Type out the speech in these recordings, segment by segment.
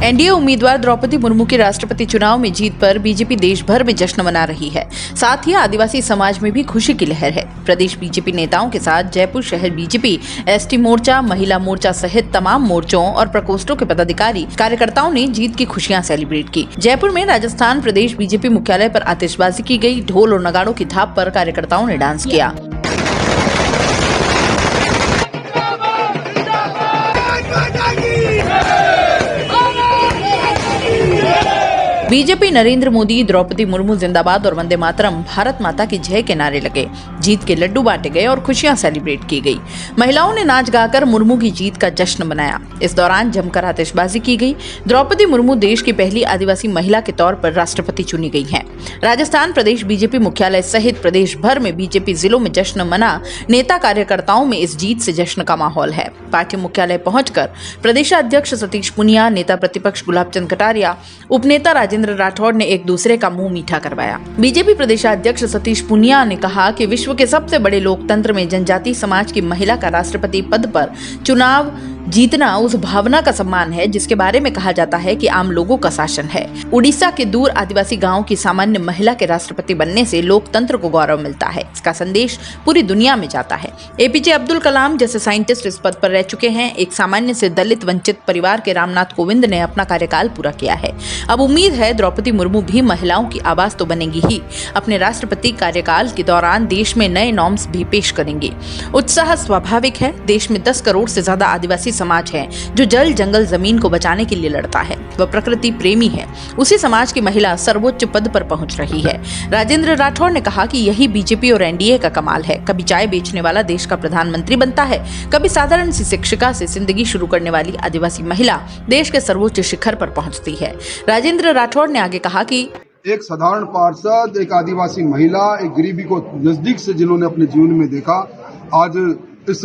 NDA उम्मीदवार द्रौपदी मुर्मू के राष्ट्रपति चुनाव में जीत पर बीजेपी देश भर में जश्न मना रही है। साथ ही आदिवासी समाज में भी खुशी की लहर है। प्रदेश बीजेपी नेताओं के साथ जयपुर शहर बीजेपी, एसटी मोर्चा, महिला मोर्चा सहित तमाम मोर्चों और प्रकोष्ठों के पदाधिकारी कार्यकर्ताओं ने जीत की खुशियां सेलिब्रेट की। जयपुर में राजस्थान प्रदेश बीजेपी मुख्यालय पर आतिशबाजी की गई। ढोल और नगाड़ों की थाप पर कार्यकर्ताओं ने डांस किया। बीजेपी नरेंद्र मोदी, द्रौपदी मुर्मू जिंदाबाद और वंदे मातरम, भारत माता की जय के नारे लगे। जीत के लड्डू बांटे गए और खुशियां सेलिब्रेट की गई। महिलाओं ने नाच गाकर मुर्मू की जीत का जश्न मनाया। इस दौरान जमकर आतिशबाजी की गई। द्रौपदी मुर्मू देश की पहली आदिवासी महिला के तौर पर राष्ट्रपति चुनी गई हैं। राजस्थान प्रदेश बीजेपी मुख्यालय सहित प्रदेश भर में बीजेपी जिलों में जश्न मना। नेता कार्यकर्ताओं में इस जीत से जश्न का माहौल है। पार्टी मुख्यालय पहुंचकर प्रदेशाध्यक्ष सतीश पुनिया, नेता प्रतिपक्ष गुलाब चंद कटारिया, उपनेता राजेंद्र राठौड़ ने एक दूसरे का मुंह मीठा करवाया। बीजेपी प्रदेशाध्यक्ष सतीश पुनिया ने कहा कि विश्व के सबसे बड़े लोकतंत्र में जनजाति समाज की महिला का राष्ट्रपति पद पर चुनाव जीतना उस भावना का सम्मान है जिसके बारे में कहा जाता है कि आम लोगों का शासन है। उड़ीसा के दूर आदिवासी गांव की सामान्य महिला के राष्ट्रपति बनने से लोकतंत्र को गौरव मिलता है। इसका संदेश पूरी दुनिया में जाता है। एपीजे अब्दुल कलाम जैसे साइंटिस्ट इस पद पर रह चुके हैं। एक सामान्य से दलित वंचित परिवार के रामनाथ कोविंद ने अपना कार्यकाल पूरा किया है। अब उम्मीद है द्रौपदी मुर्मू भी महिलाओं की आवाज तो बनेगी ही, अपने राष्ट्रपति कार्यकाल के दौरान देश में नए नॉर्म्स भी पेश करेंगी। उत्साह स्वाभाविक है। देश में 10 करोड़ से ज्यादा आदिवासी समाज है जो जल जंगल जमीन को बचाने के लिए लड़ता है। वह प्रकृति प्रेमी है। उसी समाज की महिला सर्वोच्च पद पर पहुंच रही है। राजेंद्र राठौड़ ने कहा कि यही बीजेपी और एनडीए का कमाल है। कभी चाय बेचने वाला देश का प्रधानमंत्री बनता है, कभी साधारण सी शिक्षिका से जिंदगी शुरू करने वाली आदिवासी महिला देश के सर्वोच्च शिखर पर पहुंचती है। राजेंद्र राठौड़ ने आगे कहा कि एक साधारण पार्षद, एक आदिवासी महिला, एक गरीबी को नजदीक से जिन्होंने अपने जीवन में देखा, आज इस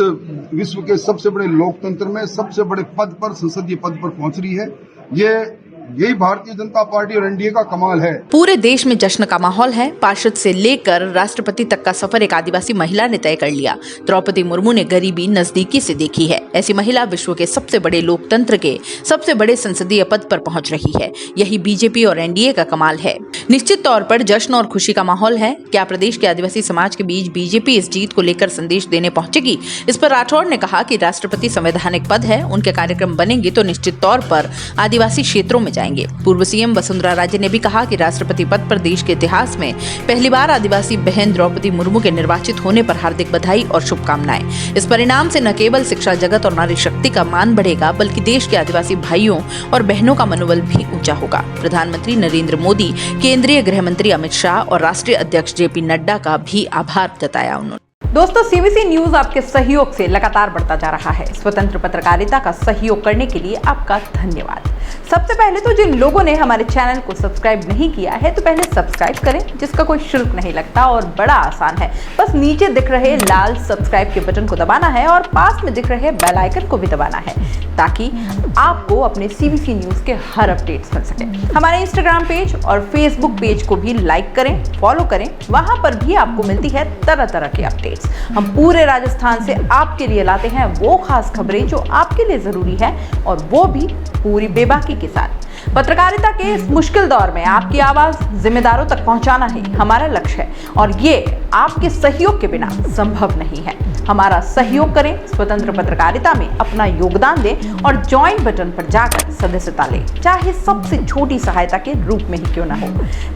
विश्व के सबसे बड़े लोकतंत्र में सबसे बड़े पद पर, संसदीय पद पर पहुंच रही है। यही भारतीय जनता पार्टी और एनडीए का कमाल है। पूरे देश में जश्न का माहौल है। पार्षद से लेकर राष्ट्रपति तक का सफर एक आदिवासी महिला ने तय कर लिया। द्रौपदी मुर्मू ने गरीबी नजदीकी से देखी है। ऐसी महिला विश्व के सबसे बड़े लोकतंत्र के सबसे बड़े संसदीय पद पर पहुंच रही है। यही बीजेपी और एनडीए का कमाल है। निश्चित तौर पर जश्न और खुशी का माहौल है। क्या प्रदेश के आदिवासी समाज के बीच बीजेपी इस जीत को लेकर संदेश देने पहुंचेगी? इस पर राठौड़ ने कहा कि राष्ट्रपति संवैधानिक पद है। उनके कार्यक्रम बनेंगे तो निश्चित तौर पर आदिवासी क्षेत्रों में जाएंगे। पूर्व सीएम वसुंधरा राजे ने भी कहा कि राष्ट्रपति पद पर देश के इतिहास में पहली बार आदिवासी बहन द्रौपदी मुर्मू के निर्वाचित होने पर हार्दिक बधाई और शुभकामनाएं। इस परिणाम से न केवल शिक्षा जगत और नारी शक्ति का मान बढ़ेगा बल्कि देश के आदिवासी भाइयों और बहनों का मनोबल भी ऊंचा होगा। प्रधानमंत्री नरेंद्र मोदी, केंद्रीय गृह मंत्री अमित शाह और राष्ट्रीय अध्यक्ष जेपी नड्डा का भी आभार जताया उन्होंने। दोस्तों, सीबीसी न्यूज आपके सहयोग से लगातार बढ़ता जा रहा है। स्वतंत्र पत्रकारिता का सहयोग करने के लिए आपका धन्यवाद। सबसे पहले तो जिन लोगों ने हमारे चैनल को सब्सक्राइब नहीं किया है तो पहले सब्सक्राइब करें, जिसका कोई शुल्क नहीं लगता और बड़ा आसान है। बस नीचे दिख रहे लाल सब्सक्राइब के बटन को दबाना है और पास में दिख रहे बेल आइकन को भी दबाना है ताकि आपको अपने सीबीसी न्यूज के हर अपडेट्स मिल सके। हमारे इंस्टाग्राम पेज और फेसबुक पेज को भी लाइक करें, फॉलो करें। वहां पर भी आपको मिलती है तरह तरह की अपडेट्स। हम पूरे राजस्थान से आपके लिए लाते हैं वो खास खबरें जो आपके लिए जरूरी है और वो भी पूरी बेबाकी के साथ। पत्रकारिता के इस मुश्किल दौर में आपकी आवाज जिम्मेदारों तक पहुंचाना ही हमारा लक्ष्य है और ये आपके सहयोग के बिना संभव नहीं है। हमारा सहयोग करें, स्वतंत्र पत्रकारिता में अपना योगदान दें और ज्वाइन बटन पर जाकर सदस्यता लें, चाहे सबसे छोटी सहायता के रूप में ही क्यों ना हो।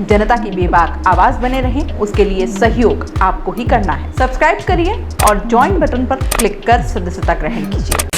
जनता की बेबाक आवाज बने रहें, उसके लिए सहयोग आपको ही करना है। सब्सक्राइब करिए और ज्वाइन बटन पर क्लिक कर सदस्यता ग्रहण कीजिए।